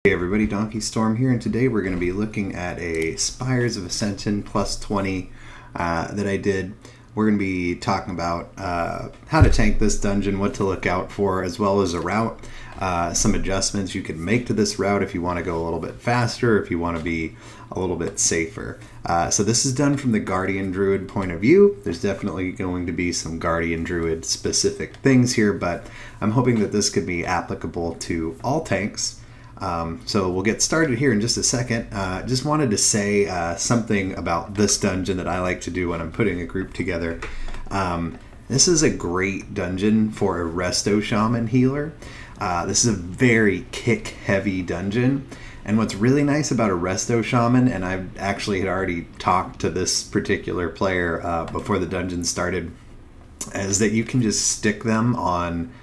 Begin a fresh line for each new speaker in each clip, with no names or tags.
Hey everybody, Donkey Storm here, and today we're going to be looking at a Spires of Ascension plus 20 that I did. We're going to be talking about how to tank this dungeon, what to look out for, as well as a route, some adjustments you can make to this route if you want to go a little bit faster, if you want to be a little bit safer. So this is done from the Guardian Druid point of view. There's definitely going to be some Guardian Druid specific things here, but I'm hoping that this could be applicable to all tanks. So we'll get started here in just a second. Just wanted to say something about this dungeon that I like to do when I'm putting a group together. This is a great dungeon for a Resto Shaman healer. This is a very kick-heavy dungeon. And what's really nice about a Resto Shaman, and I actually had already talked to this particular player before the dungeon started, is that you can just stick them on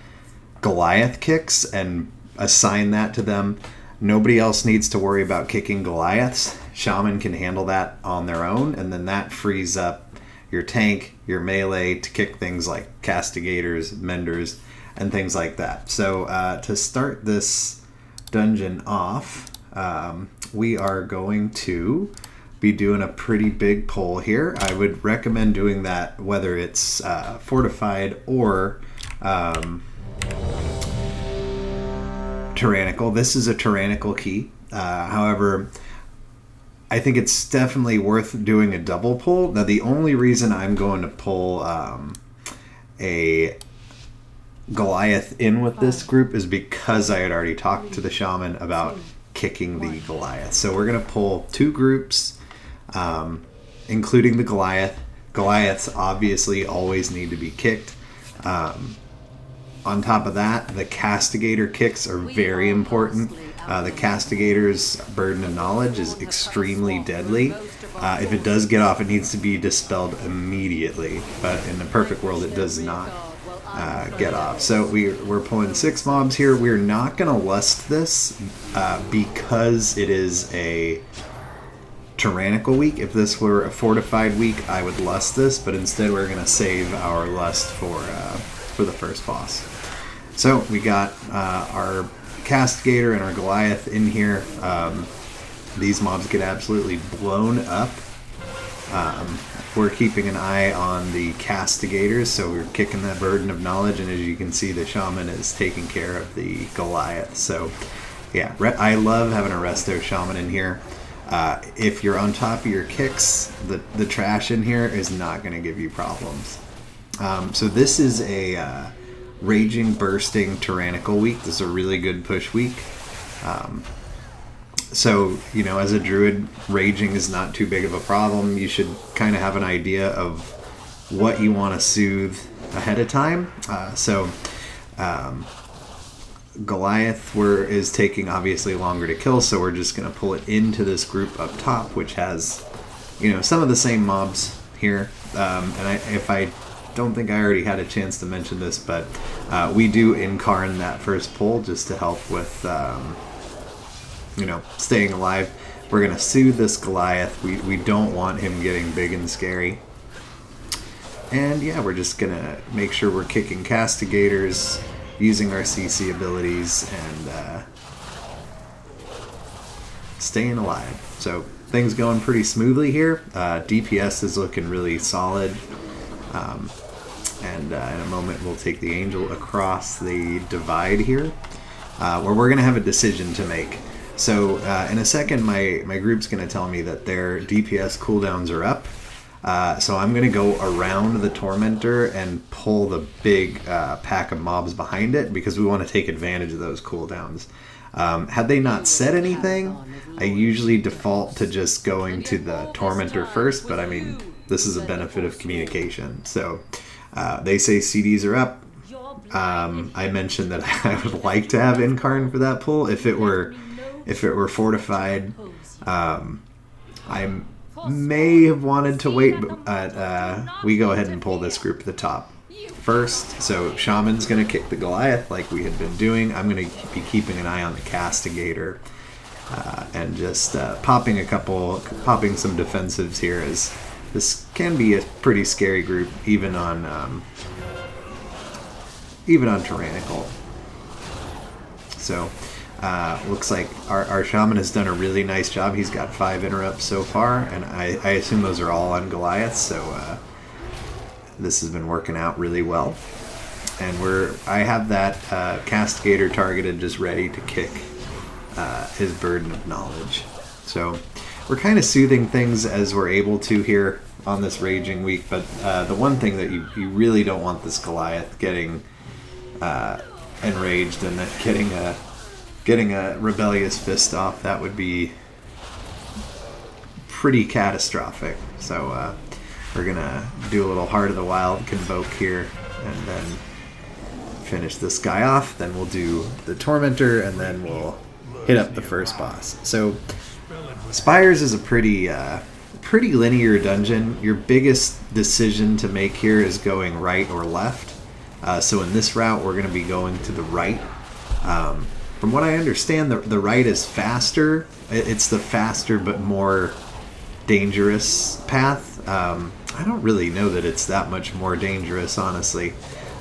Goliath kicks and assign that to them. Nobody else needs to worry about kicking Goliaths. Shaman can handle that on their own, and then that frees up your tank, your melee to kick things like castigators, menders, and things like that. So to start this dungeon off, we are going to be doing a pretty big pull here. I would recommend doing that whether it's fortified or tyrannical. This is a tyrannical key. However, I think it's definitely worth doing a double pull. Now, the only reason I'm going to pull a Goliath in with this group is because I had already talked to the shaman about kicking the Goliath. So we're going to pull two groups, including the Goliath. Goliaths obviously always need to be kicked. On top of that, the castigator kicks are very important. The castigator's burden of knowledge is extremely deadly. If it does get off, it needs to be dispelled immediately. But in the perfect world, it does not get off. So we're pulling 6 mobs here. We're not going to lust this because it is a tyrannical week. If this were a fortified week, I would lust this. But instead, we're going to save our lust for the first boss. So we got our Castigator and our Goliath in here. These mobs get absolutely blown up. We're keeping an eye on the Castigators, so we're kicking that burden of knowledge, and as you can see, the Shaman is taking care of the Goliath. So yeah, I love having a Resto Shaman in here. If you're on top of your kicks, the trash in here is not going to give you problems. So this is a Raging, Bursting, Tyrannical week. This is a really good push week. So, you know, as a Druid, Raging is not too big of a problem. You should kind of have an idea of what you want to soothe ahead of time. Goliath is taking obviously longer to kill, so we're just going to pull it into this group up top, which has, you know, some of the same mobs here. If I don't think I already had a chance to mention this, but we do incarn that first pull just to help with, you know, staying alive. We're going to soothe this Goliath. We don't want him getting big and scary. And yeah, we're just going to make sure we're kicking castigators, using our CC abilities, and staying alive. So things going pretty smoothly here. DPS is looking really solid. And in a moment we'll take the Angel across the divide here, where we're going to have a decision to make. So in a second my group's going to tell me that their DPS cooldowns are up. So I'm going to go around the Tormentor and pull the big pack of mobs behind it, because we want to take advantage of those cooldowns. Had they not said anything, I usually default to just going to the Tormentor first, but I mean, this is a benefit of communication. So they say CDs are up. I mentioned that I would like to have Incarn for that pull. If it were fortified, I may have wanted to wait, but we go ahead and pull this group to the top first. So Shaman's going to kick the Goliath like we had been doing. I'm going to be keeping an eye on the Castigator and just popping some defensives here, as this can be a pretty scary group, even on tyrannical. So Looks like our shaman has done a really nice job. He's got 5 interrupts so far, and I assume those are all on Goliath, so this has been working out really well. And I have that Castigator targeted, just ready to kick his Burden of Knowledge. So we're kind of soothing things as we're able to here on this Raging Week, but the one thing that you really don't want this Goliath getting enraged and then getting a Rebellious Fist off. That would be pretty catastrophic. So we're gonna do a little Heart of the Wild Convoke here, and then finish this guy off. Then we'll do the Tormentor, and then we'll hit up the first boss. So Spires is a pretty linear dungeon. Your biggest decision to make here is going right or left. So in this route, we're going to be going to the right. From what I understand, the right is faster. It's the faster but more dangerous path. I don't really know that it's that much more dangerous, honestly.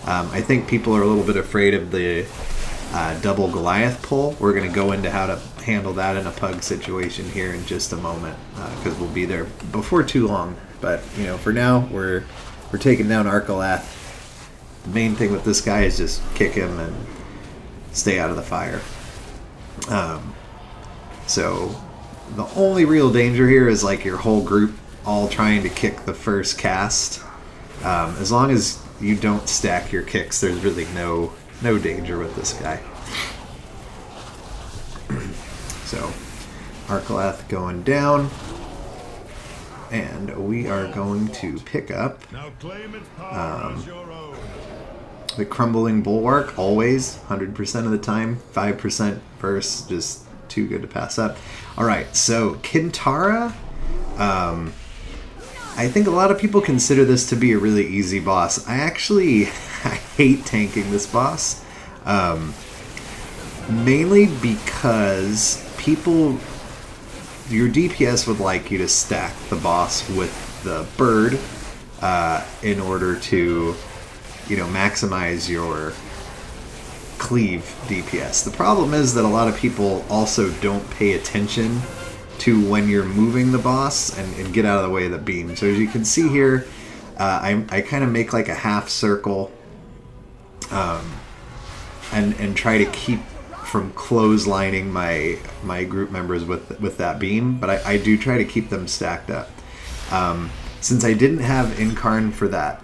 I think people are a little bit afraid of the double Goliath pull. We're going to go into how to handle that in a pug situation here in just a moment, because we'll be there before too long. But for now, we're taking down Arcalath. The main thing with this guy is just kick him and stay out of the fire. So the only real danger here is like your whole group all trying to kick the first cast. As long as you don't stack your kicks, there's really no danger with this guy. So Arcalath going down, and we are going to pick up the Crumbling Bulwark, always 100% of the time. 5% verse, just too good to pass up. Alright, so Kintara, I think a lot of people consider this to be a really easy boss. I hate tanking this boss. Mainly because your DPS would like you to stack the boss with the bird in order to, maximize your cleave DPS. The problem is that a lot of people also don't pay attention to when you're moving the boss and get out of the way of the beam. So as you can see here, I kind of make like a half circle and try to keep from clotheslining my group members with that beam, but I do try to keep them stacked up. Since I didn't have Incarn for that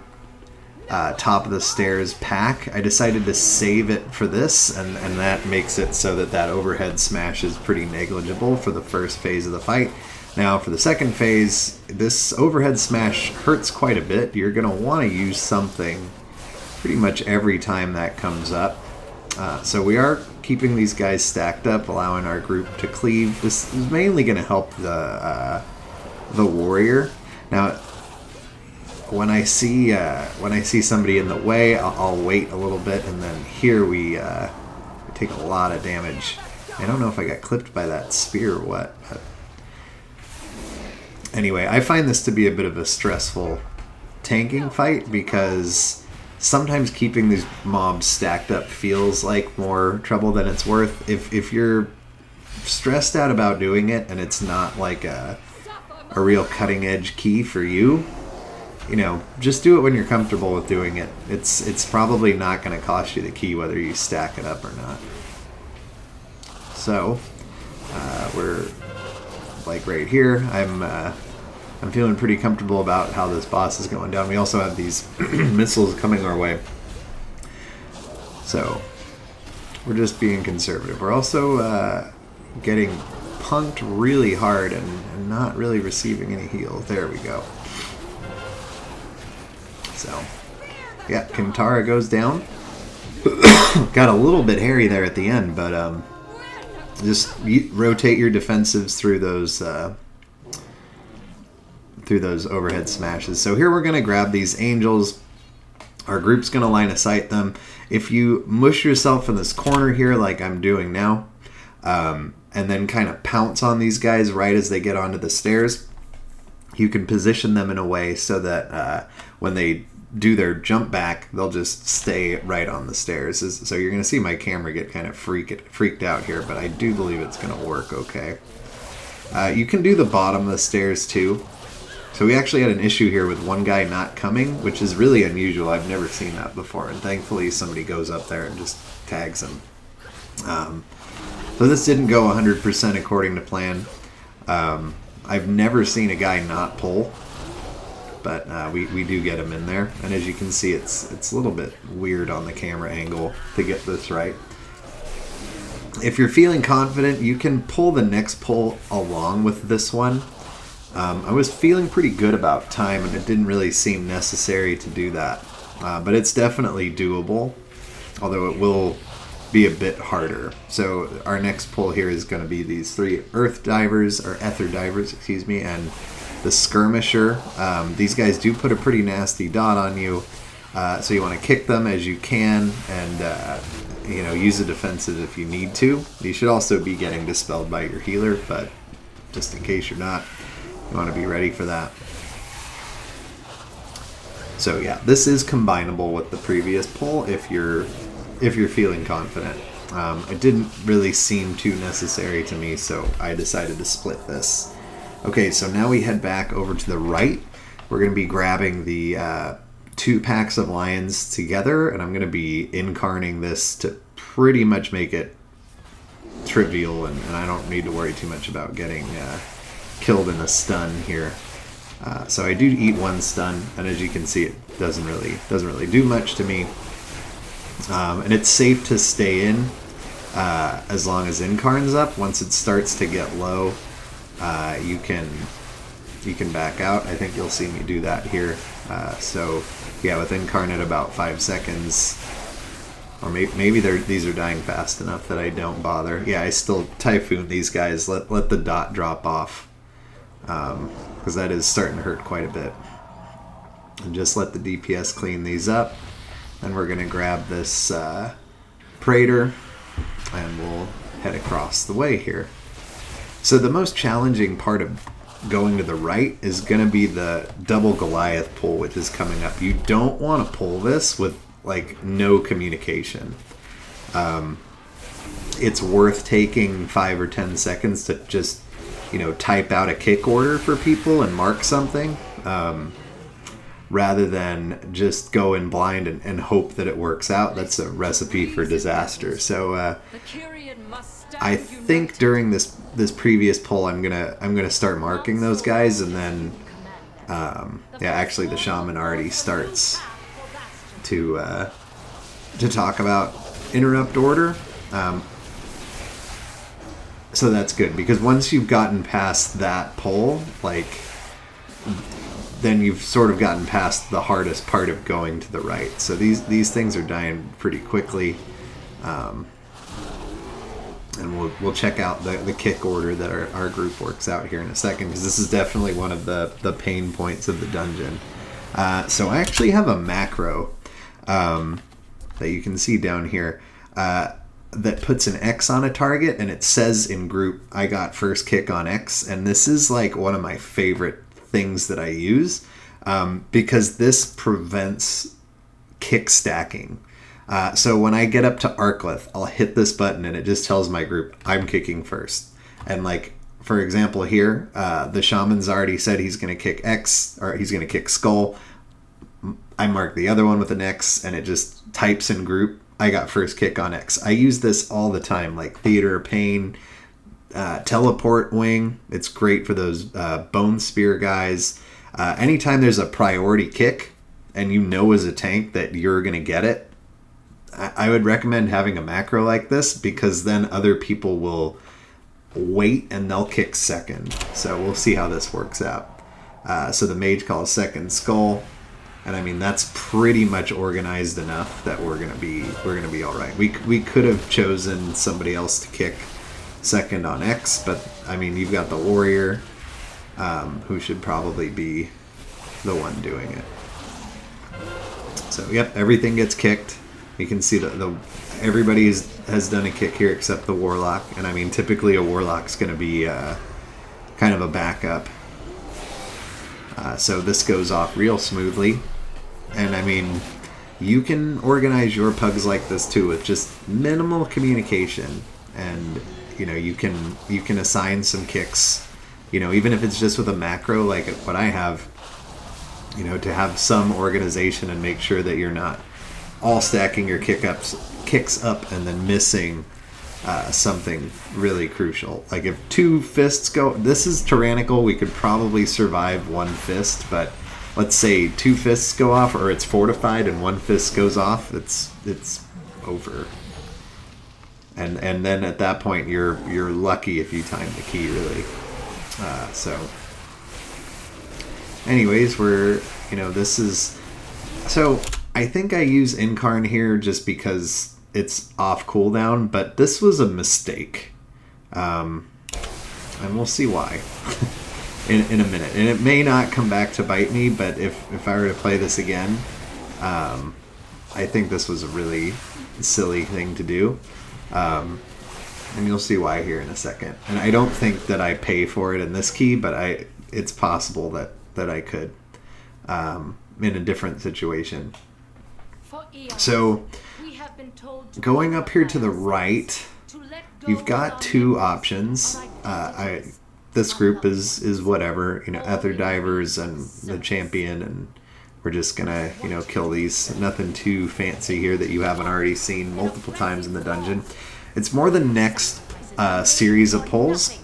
top of the stairs pack, I decided to save it for this, and that makes it so that overhead smash is pretty negligible for the first phase of the fight. Now for the second phase, this overhead smash hurts quite a bit. You're going to want to use something pretty much every time that comes up. So we are keeping these guys stacked up, allowing our group to cleave. This is mainly going to help the warrior. Now, when I see somebody in the way, I'll wait a little bit, and then here we take a lot of damage. I don't know if I got clipped by that spear or what. But anyway, I find this to be a bit of a stressful tanking fight because sometimes keeping these mobs stacked up feels like more trouble than it's worth. If you're stressed out about doing it and it's not like a real cutting edge key for you, just do it when you're comfortable with doing it. It's probably not going to cost you the key whether you stack it up or not. So we're like right here. I'm feeling pretty comfortable about how this boss is going down. We also have these missiles coming our way, so we're just being conservative. We're also getting punked really hard and not really receiving any heals. There we go. So, yeah, Kintara goes down. Got a little bit hairy there at the end, but just rotate your defensives through those overhead smashes. So here we're going to grab these angels. Our group's going to line of sight them. If you mush yourself in this corner here like I'm doing now, and then kind of pounce on these guys right as they get onto the stairs, you can position them in a way so that when they do their jump back, they'll just stay right on the stairs. So you're going to see my camera get kind of freaked out here, but I do believe it's going to work okay. You can do the bottom of the stairs too. So we actually had an issue here with one guy not coming, which is really unusual. I've never seen that before, and thankfully somebody goes up there and just tags him. So this didn't go 100% according to plan. I've never seen a guy not pull, but we do get him in there. And as you can see, it's a little bit weird on the camera angle to get this right. If you're feeling confident, you can pull the next pull along with this one. I was feeling pretty good about time, and it didn't really seem necessary to do that. But it's definitely doable, although it will be a bit harder. So our next pull here is going to be these 3 Earth Divers, or Ether Divers, excuse me, and the Skirmisher. These guys do put a pretty nasty dot on you, so you want to kick them as you can, and use a defensive if you need to. You should also be getting dispelled by your healer, but just in case you're not, you want to be ready for that. So yeah, this is combinable with the previous pull if you're feeling confident. It didn't really seem too necessary to me, so I decided to split this. Okay, so now we head back over to the right. We're going to be grabbing the 2 packs of lions together, and I'm going to be incarning this to pretty much make it trivial, and I don't need to worry too much about getting killed in a stun here. So I do eat 1 stun, and as you can see, it doesn't really do much to me. And it's safe to stay in as long as Incarn's up. Once it starts to get low, you can back out. I think you'll see me do that here. So yeah, with Incarn at about 5 seconds, or maybe these are dying fast enough that I don't bother. Yeah, I still Typhoon these guys. Let the dot drop off, because that is starting to hurt quite a bit. And just let the DPS clean these up. Then we're going to grab this Praetor, and we'll head across the way here. So the most challenging part of going to the right is going to be the double Goliath pull, which is coming up. You don't want to pull this with no communication. It's worth taking 5 or 10 seconds to just type out a kick order for people and mark something, rather than just go in blind and hope that it works out. That's a recipe for disaster. So I think during this previous pull, I'm gonna start marking those guys, and then actually the shaman already starts to talk about interrupt order. So that's good, because once you've gotten past that pull, then you've sort of gotten past the hardest part of going to the right. So these things are dying pretty quickly. And we'll check out the kick order that our group works out here in a second, because this is definitely one of the pain points of the dungeon. So I actually have a macro that you can see down here that puts an X on a target, and it says in group, I got first kick on X. And this is one of my favorite things that I use, because this prevents kick stacking. So when I get up to Arclith, I'll hit this button and it just tells my group I'm kicking first. And for example here, the shaman's already said he's going to kick X, or he's going to kick Skull. I mark the other one with an X, and it just types in group, I got first kick on X. I use this all the time, like Theater of Pain, Teleport Wing. It's great for those Bone Spear guys. Anytime there's a priority kick and as a tank that you're going to get it, I would recommend having a macro like this, because then other people will wait and they'll kick second. So we'll see how this works out. So the mage calls second Skull, and I mean that's pretty much organized enough that we're gonna be all right. We could have chosen somebody else to kick second on X, but I mean you've got the warrior, who should probably be the one doing it. So yep, everything gets kicked. You can see everybody has done a kick here except the warlock, and I mean typically a warlock's going to be kind of a backup. So this goes off real smoothly. And I mean, you can organize your pugs like this too with just minimal communication, and you know, you can assign some kicks, you know, even if it's just with a macro like what I have, you know, to have some organization and make sure that you're not all stacking your kicks up and then missing something really crucial. Like if 2 fists go, this is tyrannical, we could probably survive 1 fist, but let's say 2 fists go off, or it's fortified and 1 fist goes off, it's over. And then at that point you're lucky if you time the key, really. So anyways, this is, so I think I use Incarn here just because it's off cooldown, but this was a mistake. And we'll see why in a minute. And it may not come back to bite me, but if I were to play this again, I think this was a really silly thing to do. And you'll see why here in a second. And I don't think that I pay for it in this key, but it's possible that I could in a different situation. So going up here to the right, you've got 2 options. This group is whatever, you know, Ether Divers and the Champion, and we're just gonna, you know, kill these. Nothing too fancy here that you haven't already seen multiple times in the dungeon. It's more the next series of pulls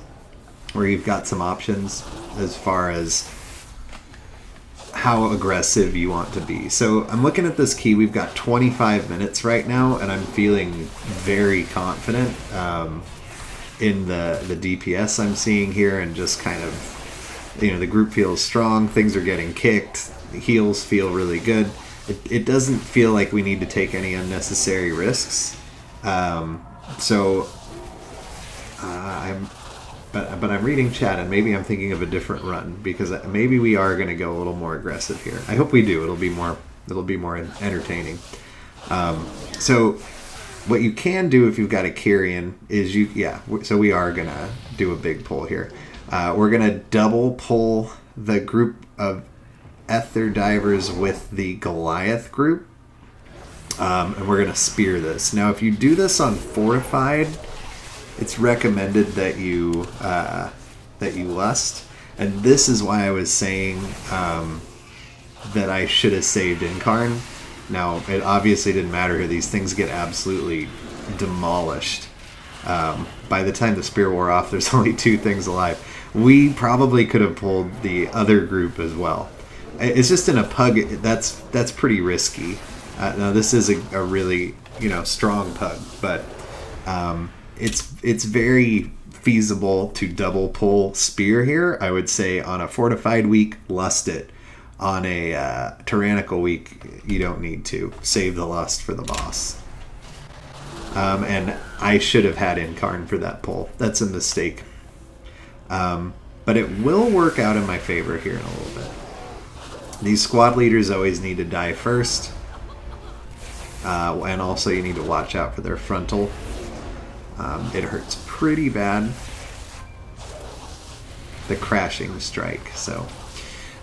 where you've got some options as far as how aggressive you want to be. So I'm looking at this key. We've got 25 minutes right now, and I'm feeling very confident in the DPS I'm seeing here, and just kind of, you know, the group feels strong. Things are getting kicked. The heals feel really good. It doesn't feel like we need to take any unnecessary risks. But I'm reading chat, and maybe I'm thinking of a different run, because maybe we are going to go a little more aggressive here. I hope we do. It'll be more entertaining. So what you can do if you've got a Kyrian is so we are going to do a big pull here. We're going to double pull the group of Ether Divers with the Goliath group. And we're going to spear this. Now, if you do this on Fortified, it's recommended that you lust. And this is why I was saying that I should have saved Incarn. Now, it obviously didn't matter here. These things get absolutely demolished. By the time the spear wore off, there's only 2 things alive. We probably could have pulled the other group as well. It's just in a pug, that's pretty risky. Now this is a really, you know, strong pug, but it's very feasible to double pull spear here. I would say on a fortified week, lust it. On a tyrannical week, you don't need to. Save the lust for the boss. And I should have had Incarn for that pull. That's a mistake. But it will work out in my favor here in a little bit. These squad leaders always need to die first. And also you need to watch out for their frontal. It hurts pretty bad. The crashing strike. So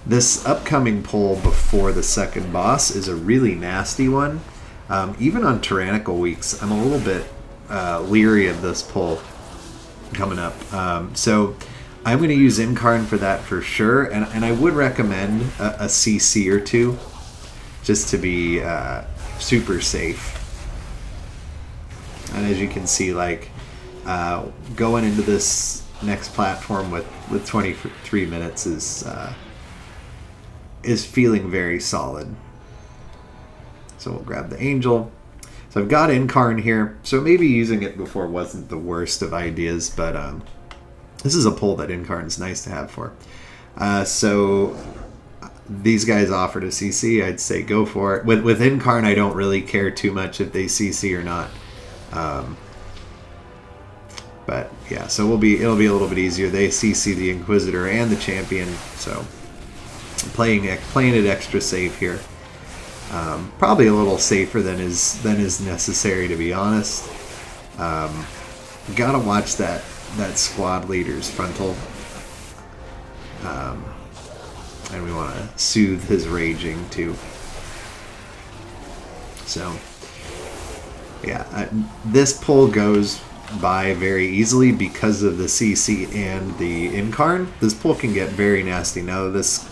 this upcoming pull before the second boss is a really nasty one. Even on tyrannical weeks, I'm a little bit leery of this pull coming up. So I'm going to use Incarn for that for sure. And I would recommend a CC or 2 just to be super safe. And as you can see, like going into this next platform with 23 minutes is feeling very solid. So we'll grab the angel. So I've got Incarn here. So maybe using it before wasn't the worst of ideas, but this is a pull that Incarn's nice to have for. So these guys offered a CC. I'd say go for it. With Incarn, I don't really care too much if they CC or not. But yeah, so it'll be a little bit easier. They CC the Inquisitor and the Champion, so playing it extra safe here. Probably a little safer than is necessary, to be honest. Gotta watch that squad leader's frontal, and we want to soothe his raging too. So, yeah, this pull goes by very easily because of the CC and the Incarn. This pull can get very nasty. Now this,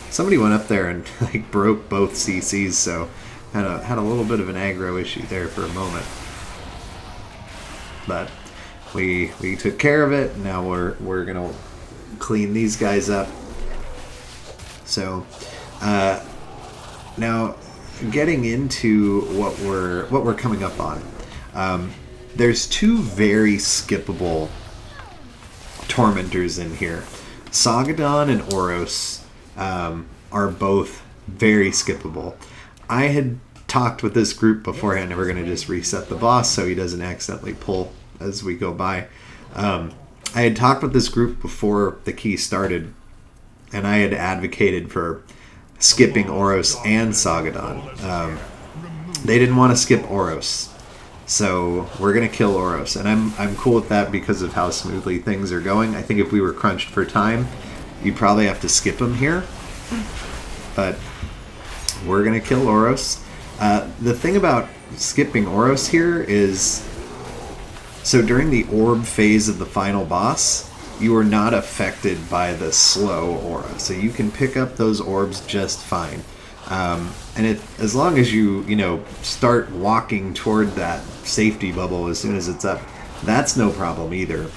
somebody went up there and like broke both CCs, so had a little bit of an aggro issue there for a moment. But we took care of it. Now we're gonna clean these guys up. So now getting into what we're coming up on. There's two very skippable Tormentors in here. Sagadon and Oros are both very skippable. I had talked with this group beforehand, and we're going to just reset the boss so he doesn't accidentally pull as we go by. I had talked with this group before the key started, and I had advocated for skipping Oros and Sagadon. They didn't want to skip Oros, so we're going to kill Oros, and I'm cool with that because of how smoothly things are going. I think if we were crunched for time, you'd probably have to skip him here, but we're going to kill Oros. The thing about skipping Oros here is, so during the orb phase of the final boss, you are not affected by the slow aura, so you can pick up those orbs just fine. And as long as you start walking toward that safety bubble as soon as it's up, that's no problem either.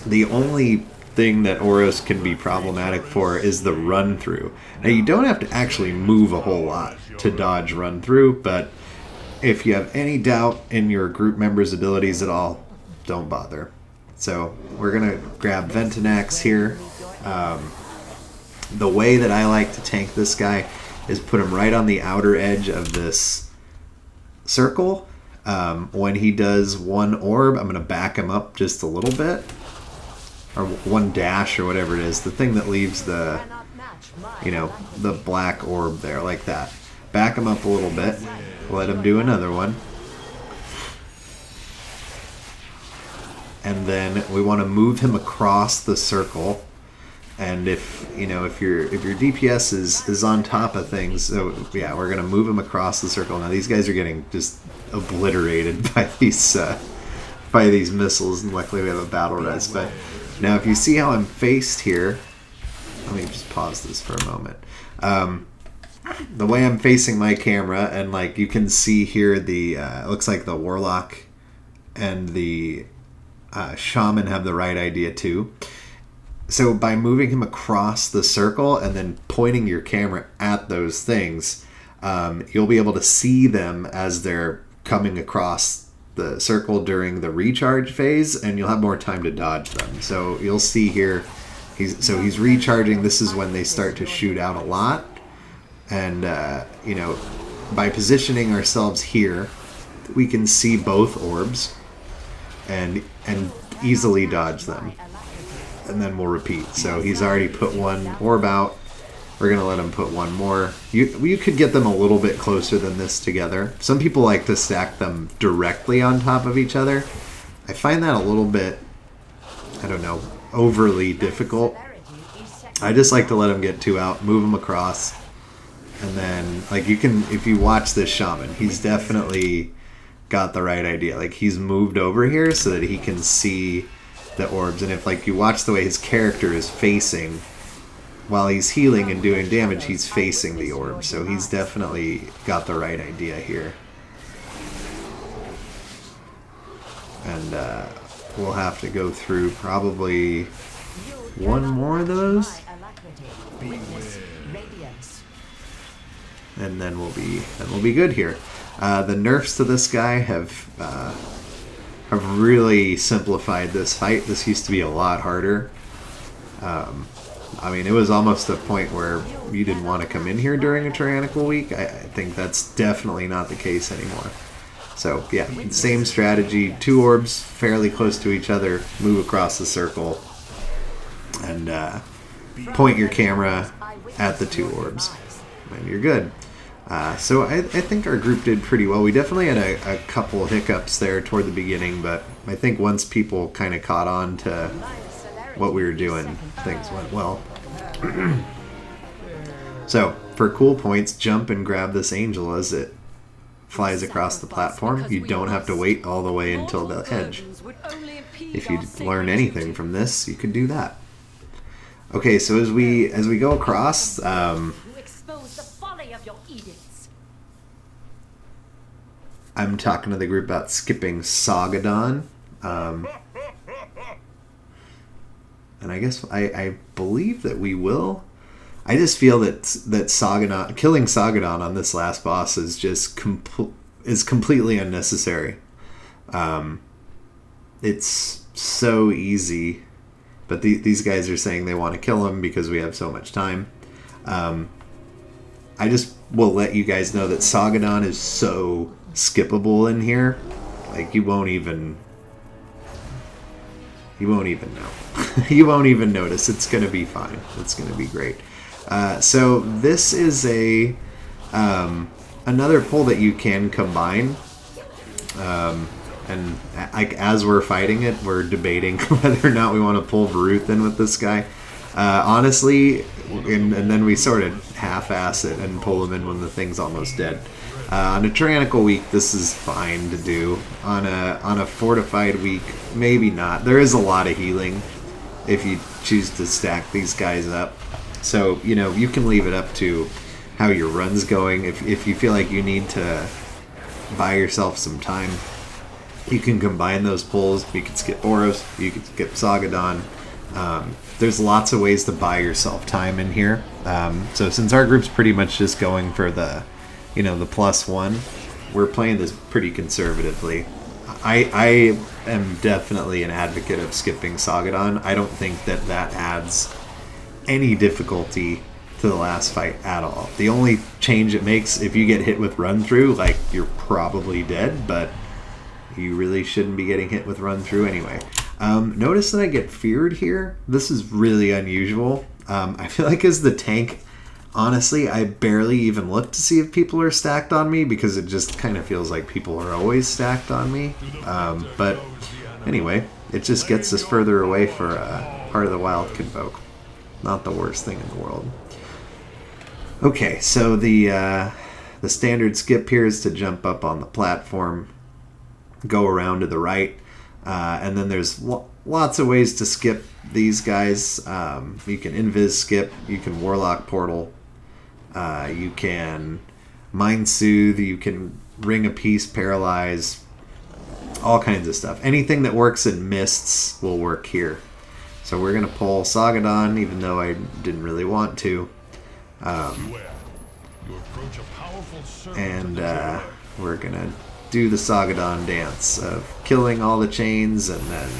The only thing that Oros can be problematic for is the run through. Now you don't have to actually move a whole lot to dodge run through, but if you have any doubt in your group members' abilities at all, don't bother. So we're gonna grab Ventunax here. The way that I like to tank this guy is put him right on the outer edge of this circle. When he does one orb, I'm gonna back him up just a little bit, or one dash or whatever it is, the thing that leaves the the black orb there, like that. Back him up a little bit, let him do another one, and then we want to move him across the circle. And if your DPS is on top of things, so yeah, we're gonna move him across the circle. Now these guys are getting just obliterated by these missiles, and luckily we have a battle res. But now if you see how I'm faced here, let me just pause this for a moment. The way I'm facing my camera, and like you can see here, the it looks like the Warlock and the Shaman have the right idea too. So by moving him across the circle and then pointing your camera at those things, you'll be able to see them as they're coming across the circle during the recharge phase, and you'll have more time to dodge them. So you'll see here, he's recharging. This is when they start to shoot out a lot. And, by positioning ourselves here, we can see both orbs and easily dodge them. And then we'll repeat. So he's already put one orb out. We're going to let him put one more. You could get them a little bit closer than this together. Some people like to stack them directly on top of each other. I find that a little bit, I don't know, overly difficult. I just like to let him get two out, move them across, and then, like, you can, if you watch this Shaman, he's definitely got the right idea. Like, he's moved over here so that he can see the orbs, and if like you watch the way his character is facing while he's healing and doing damage, he's facing the orb, so he's definitely got the right idea here. And we'll have to go through probably one more of those, and then we'll be good here. The nerfs to this guy have really simplified this fight. This used to be a lot harder. I mean, it was almost a point where you didn't want to come in here during a tyrannical week. I think that's definitely not the case anymore. So yeah, same strategy. Two orbs fairly close to each other. Move across the circle and point your camera at the two orbs, and you're good. So I think our group did pretty well. We definitely had a couple hiccups there toward the beginning, but I think once people kind of caught on to what we were doing, things went well. So for cool points, jump and grab this angel as it flies across the platform. You don't have to wait all the way until the edge. If you learn anything from this, you could do that. Okay, so as we go across, I'm talking to the group about skipping Sagadon. And I guess I believe that we will. I just feel that Sagadon, killing Sagadon on this last boss is just completely unnecessary. It's so easy, but these guys are saying they want to kill him because we have so much time. I just will let you guys know that Sagadon is so skippable in here. Like, you won't even know. You won't even notice. It's going to be fine. It's going to be great. So this is another pull that you can combine. And like, as we're fighting it, we're debating whether or not we want to pull Varuth in with this guy. Honestly, and then we sort of half-ass it and pull him in when the thing's almost dead. On a tyrannical week, this is fine to do. On a fortified week, maybe not. There is a lot of healing if you choose to stack these guys up. So, you know, you can leave it up to how your run's going. If you feel like you need to buy yourself some time, you can combine those pulls. You can skip Boros, you can skip Sagadon. There's lots of ways to buy yourself time in here. So since our group's pretty much just going for the +1, we're playing this pretty conservatively. I am definitely an advocate of skipping Sagadon. I don't think that adds any difficulty to the last fight at all. The only change it makes, if you get hit with run through, like, you're probably dead, but you really shouldn't be getting hit with run through anyway. Notice that I get feared here. This is really unusual. I feel like as the tank, honestly, I barely even look to see if people are stacked on me, because it just kind of feels like people are always stacked on me. But anyway, it just gets us further away for Heart of the Wild Convoke. Not the worst thing in the world. Okay, so the standard skip here is to jump up on the platform, go around to the right, and then there's lots of ways to skip these guys. You can invis skip, you can warlock portal, you can mind soothe, you can ring a piece, paralyze, all kinds of stuff. Anything that works in mists will work here. So we're going to pull Sagadon, even though I didn't really want to. And we're going to do the Sagadon dance of killing all the chains and then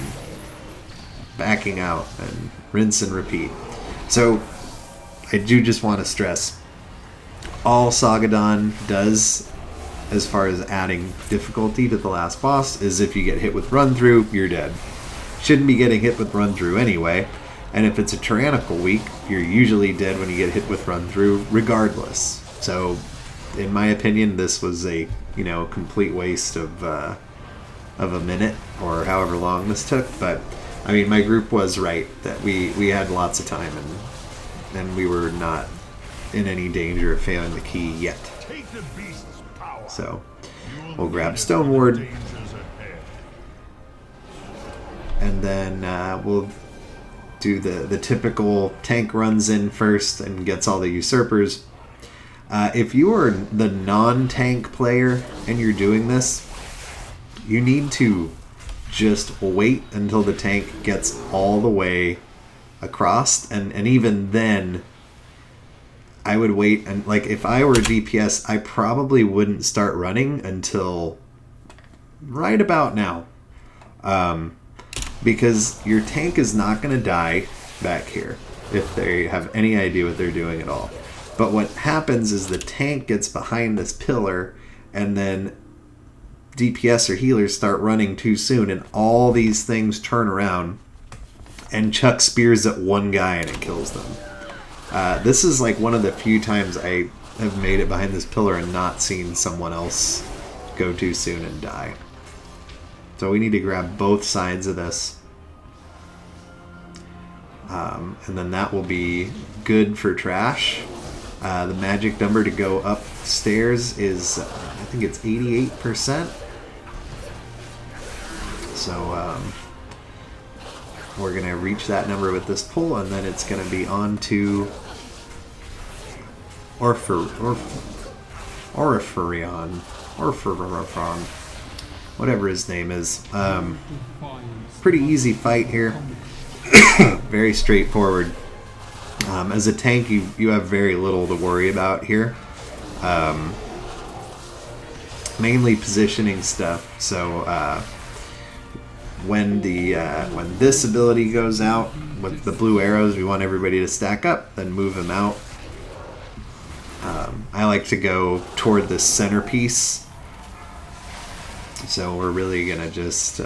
backing out and rinse and repeat. So I do just want to stress, all Sagadon does as far as adding difficulty to the last boss is if you get hit with run through, you're dead. Shouldn't be getting hit with run through anyway, and if it's a tyrannical week, you're usually dead when you get hit with run through regardless. So in my opinion, this was a complete waste of a minute or however long this took. But I mean, my group was right that we had lots of time and we were not in any danger of failing the key yet. So we'll grab Stone Ward, and then we'll do the typical tank runs in first and gets all the usurpers. If you are the non-tank player and you're doing this, you need to just wait until the tank gets all the way across, and even then I would wait. And like, if I were a DPS, I probably wouldn't start running until right about now, because your tank is not going to die back here if they have any idea what they're doing at all. But what happens is the tank gets behind this pillar, and then DPS or healers start running too soon, and all these things turn around and chuck spears at one guy and it kills them. This is like one of the few times I have made it behind this pillar and not seen someone else go too soon and die. So we need to grab both sides of this. And then that will be good for trash. The magic number to go upstairs is, I think it's 88%. So we're going to reach that number with this pull, and then it's going to be on to Oriferion, whatever his name is. Pretty easy fight here. Very straightforward. As a tank, you have very little to worry about here. Mainly positioning stuff. So when this ability goes out with the blue arrows, we want everybody to stack up, then move them out. I like to go toward the centerpiece. So we're really going to just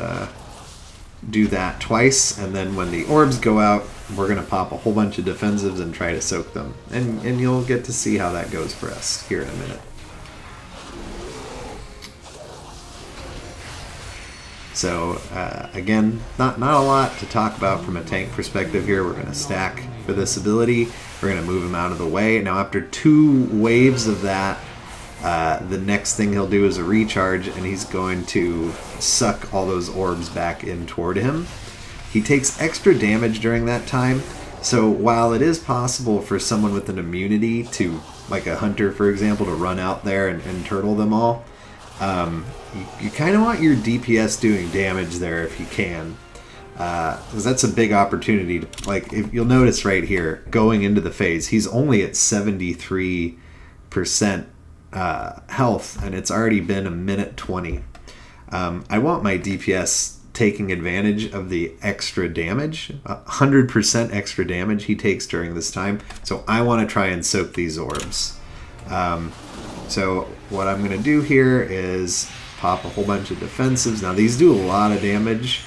do that twice, and then when the orbs go out, we're going to pop a whole bunch of defensives and try to soak them. And you'll get to see how that goes for us here in a minute. So again, not a lot to talk about from a tank perspective here. We're going to stack for this ability. We're going to move him out of the way. Now after 2 waves of that, the next thing he'll do is a recharge, and he's going to suck all those orbs back in toward him. He takes extra damage during that time, so while it is possible for someone with an immunity to, like a hunter for example, to run out there and turtle them all, you kind of want your DPS doing damage there if you can. Because that's a big opportunity to, like, if you'll notice right here, going into the phase, he's only at 73% health, and it's already been a minute 20. I want my DPS taking advantage of the extra damage, 100% extra damage he takes during this time, so I want to try and soak these orbs. So what I'm going to do here is pop a whole bunch of defensives. Now these do a lot of damage,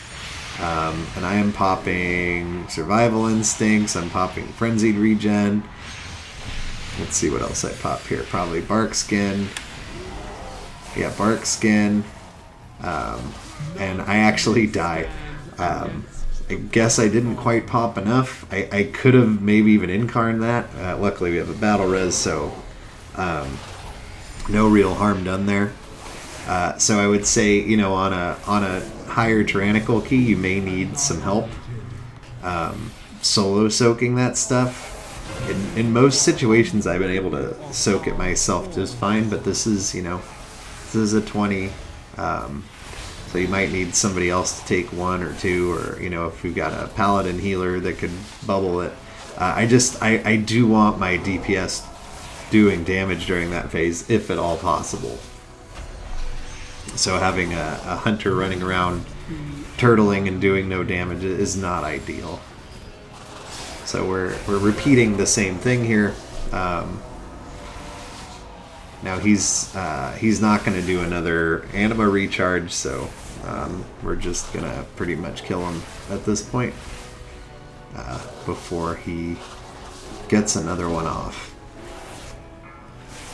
and I am popping Survival Instincts, I'm popping Frenzied Regen. Let's see what else I pop here. Probably Bark Skin. Yeah, Bark Skin. And I actually die. I guess I didn't quite pop enough. I could have maybe even incarned that. Luckily we have a battle res, so no real harm done there. So I would say, you know, on a higher tyrannical key, you may need some help solo soaking that stuff. In most situations, I've been able to soak it myself just fine, but this is, you know, this is a 20, so you might need somebody else to take 1 or 2, or, you know, if we've got a paladin healer that could bubble it. I do want my DPS doing damage during that phase, if at all possible. So having a hunter running around turtling and doing no damage is not ideal. So we're repeating the same thing here. Now he's not going to do another anima recharge, so we're just going to pretty much kill him at this point before he gets another one off.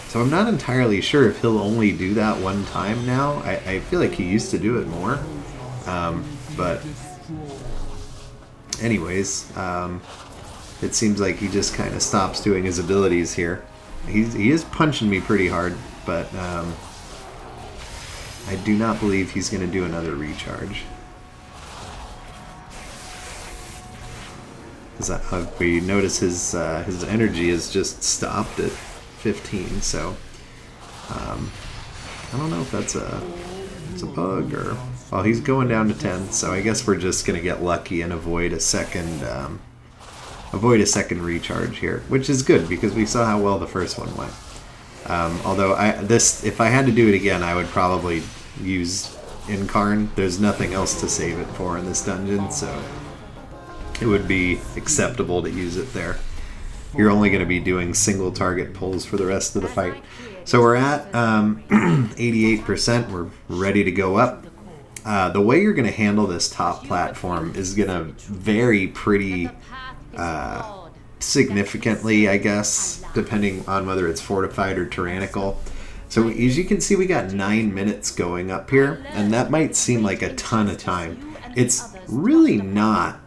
So I'm not entirely sure if he'll only do that one time now. I feel like he used to do it more. But anyways, it seems like he just kind of stops doing his abilities here. He is punching me pretty hard, but I do not believe he's going to do another recharge. We notice his energy is just stopped at 15, so I don't know if that's a bug or... Well, he's going down to 10, so I guess we're just going to get lucky and avoid a second recharge here, which is good because we saw how well the first one went. Although if I had to do it again, I would probably use Incarn. There's nothing else to save it for in this dungeon, so it would be acceptable to use it there. You're only going to be doing single target pulls for the rest of the fight. So we're at 88%. We're ready to go up. The way you're going to handle this top platform is going to vary pretty significantly, I guess, depending on whether it's fortified or tyrannical. So as you can see, we got 9 minutes going up here, and that might seem like a ton of time. It's really not.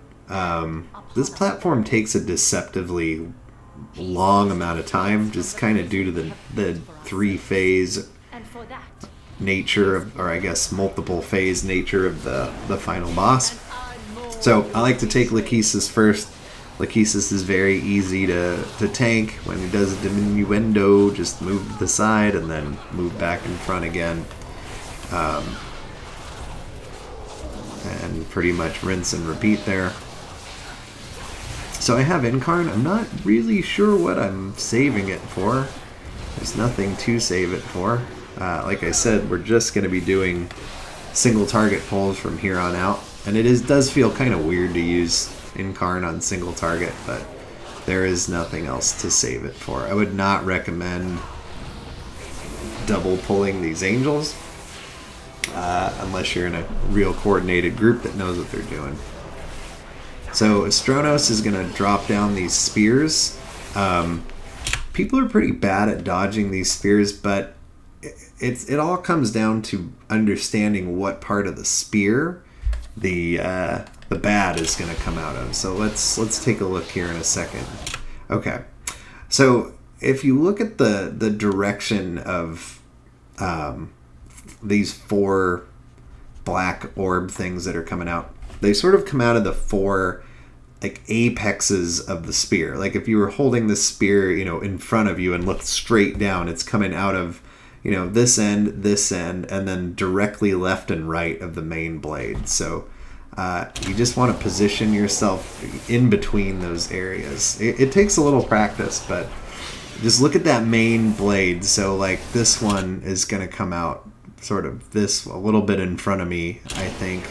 This platform takes a deceptively long amount of time, just kind of due to the 3-phase nature of, or I guess multiple phase nature of the final boss. So I like to take Lachesis first. Lachesis is very easy to tank. When he does a diminuendo, just move to the side and then move back in front again. And pretty much rinse and repeat there. So I have Incarn. I'm not really sure what I'm saving it for. There's nothing to save it for. Like I said, we're just going to be doing single target pulls from here on out. And it does feel kind of weird to use Incarn on single target, but there is nothing else to save it for. I would not recommend double pulling these angels unless you're in a real coordinated group that knows what they're doing. So Astronos is going to drop down these spears. People are pretty bad at dodging these spears, but it all comes down to understanding what part of the spear the bad is going to come out of. So let's take a look here in a second. Okay, so if you look at the direction of these 4 black orb things that are coming out, they sort of come out of the 4 like apexes of the spear. Like if you were holding the spear, in front of you and looked straight down, it's coming out of, this end, and then directly left and right of the main blade. So you just want to position yourself in between those areas. It takes a little practice, but just look at that main blade. So like this one is going to come out sort of this a little bit in front of me, I think.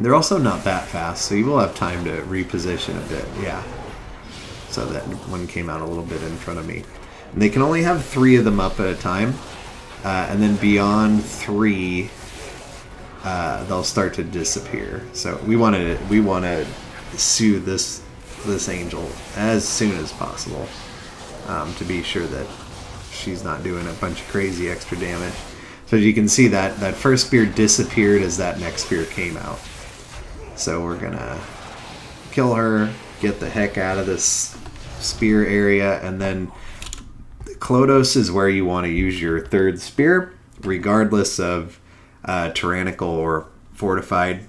They're also not that fast, so you will have time to reposition a bit. Yeah. So that one came out a little bit in front of me. And they can only have 3 of them up at a time. And then beyond 3, they'll start to disappear. So we want to soothe this angel as soon as possible, to be sure that she's not doing a bunch of crazy extra damage. So as you can see, that first spear disappeared as that next spear came out. So we're gonna kill her, get the heck out of this spear area, and then Klodos is where you want to use your 3rd spear, regardless of tyrannical or fortified.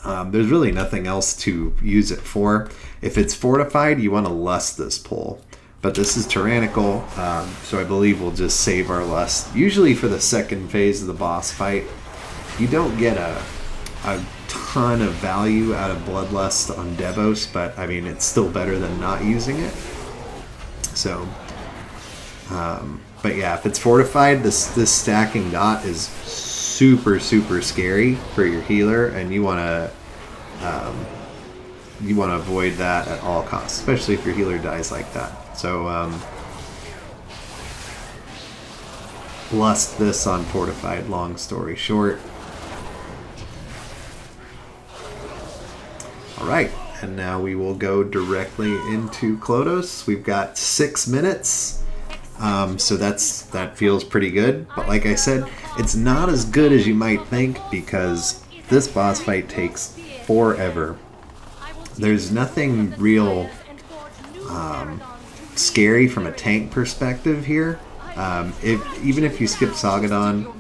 There's really nothing else to use it for. If it's fortified, you want to lust this pull. But this is tyrannical, so I believe we'll just save our lust. Usually for the second phase of the boss fight, you don't get a ton of value out of Bloodlust on Devos, but I mean, it's still better than not using it. So, but yeah, if it's fortified, this stacking dot is super scary for your healer, and you want to avoid that at all costs, especially if your healer dies like that. So lust this on fortified, long story short. Alright, and now we will go directly into Klodos. We've got 6 minutes, so that feels pretty good. But like I said, it's not as good as you might think, because this boss fight takes forever. There's nothing real scary from a tank perspective here. Even if you skip Sagadon,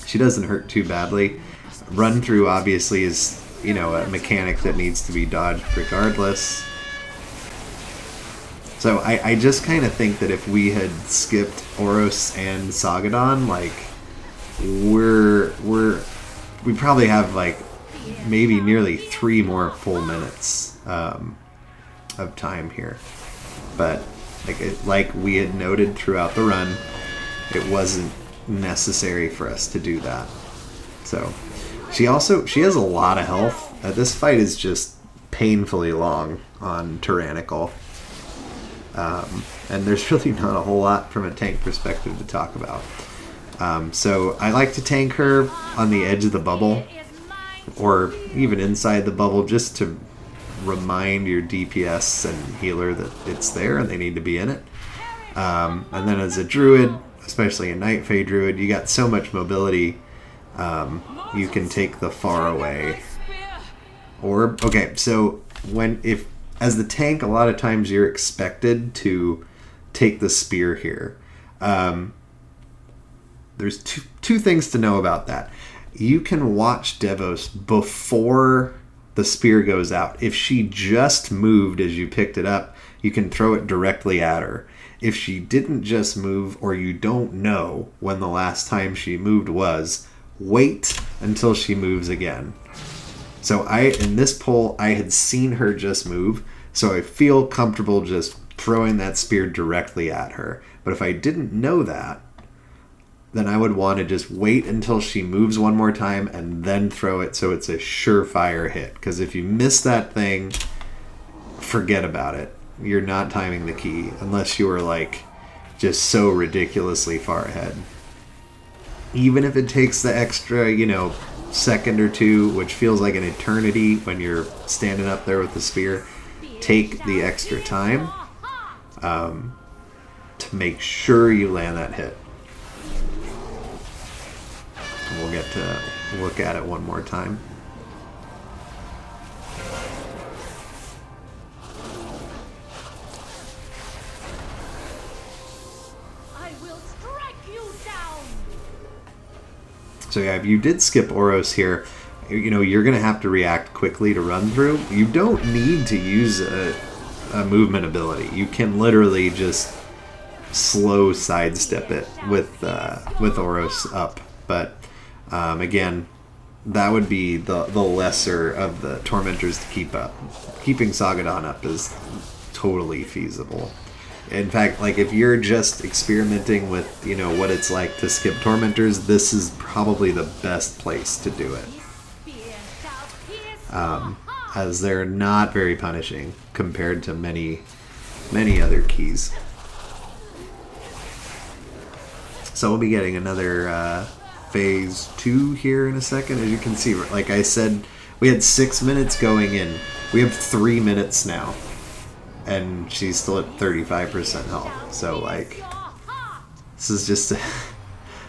she doesn't hurt too badly. Run through obviously is a mechanic that needs to be dodged regardless. So I just kind of think that if we had skipped Oros and Sagadon, like we probably have like maybe nearly 3 more full minutes of time here. But like we had noted throughout the run, it wasn't necessary for us to do that. So she has a lot of health. This fight is just painfully long on tyrannical. And there's really not a whole lot from a tank perspective to talk about. So I like to tank her on the edge of the bubble, or even inside the bubble, just to remind your DPS and healer that it's there and they need to be in it. And then as a druid, especially a Night Fae druid, you got so much mobility. You can take the far away orb. Okay, so as the tank, a lot of times you're expected to take the spear here. There's two things to know about that. You can watch Devos before the spear goes out. If she just moved as you picked it up, you can throw it directly at her. If she didn't just move, or you don't know when the last time she moved was, wait until she moves again. So in this poll, I had seen her just move, so I feel comfortable just throwing that spear directly at her. But if I didn't know that, then I would want to just wait until she moves one more time and then throw it so it's a surefire hit. Because if you miss that thing, forget about it. You're not timing the key unless you were like just so ridiculously far ahead. Even if it takes the extra, second or two, which feels like an eternity when you're standing up there with the spear, take the extra time to make sure you land that hit. And we'll get to look at it one more time.
I will strike you down.
So yeah, if you did skip Oros here, you're going to have to react quickly to run through. You don't need to use a movement ability. You can literally just slow sidestep it with Oros up. But again, that would be the lesser of the Tormentors to keep up. Keeping Sagadon up is totally feasible. In fact, like if you're just experimenting with, what it's like to skip Tormentors, this is probably the best place to do it. As they're not very punishing compared to many other keys. So we'll be getting another phase 2 here in a second. As you can see, like I said, we had 6 minutes going in. We have 3 minutes now. And she's still at 35% health. So like, this is just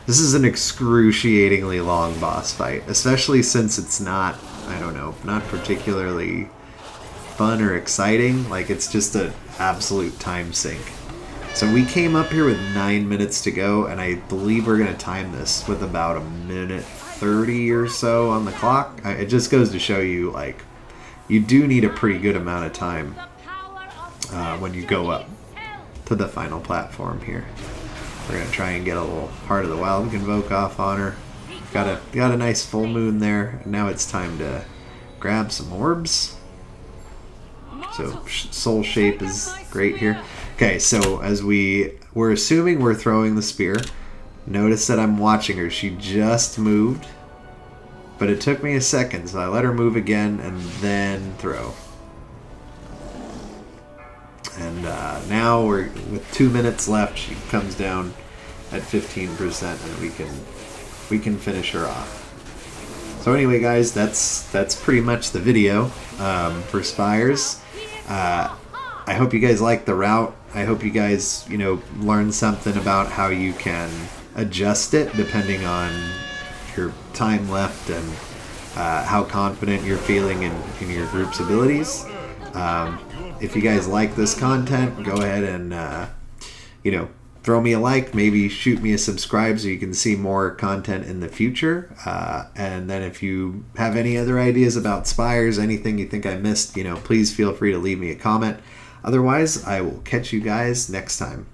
this is an excruciatingly long boss fight, especially since it's not, not particularly fun or exciting. Like, it's just an absolute time sink. So we came up here with 9 minutes to go, and I believe we're going to time this with about 1:30 or so on the clock. It just goes to show you, like, you do need a pretty good amount of time when you go up to the final platform here. We're going to try and get a little Heart of the Wild Convoke off on her. Got a nice full moon there. Now it's time to grab some orbs. So Soul Shape is great here. Okay, so as we're assuming we're throwing the spear. Notice that I'm watching her. She just moved, but it took me a second, so I let her move again and then throw. And now we're with 2 minutes left. She comes down at 15%, and we can finish her off. So anyway, guys, that's pretty much the video for Spires. I hope you guys like the route. I hope you guys, learn something about how you can adjust it depending on your time left and how confident you're feeling in your group's abilities. If you guys like this content, go ahead and, throw me a like, maybe shoot me a subscribe so you can see more content in the future. And then if you have any other ideas about Spires, anything you think I missed, please feel free to leave me a comment. Otherwise, I will catch you guys next time.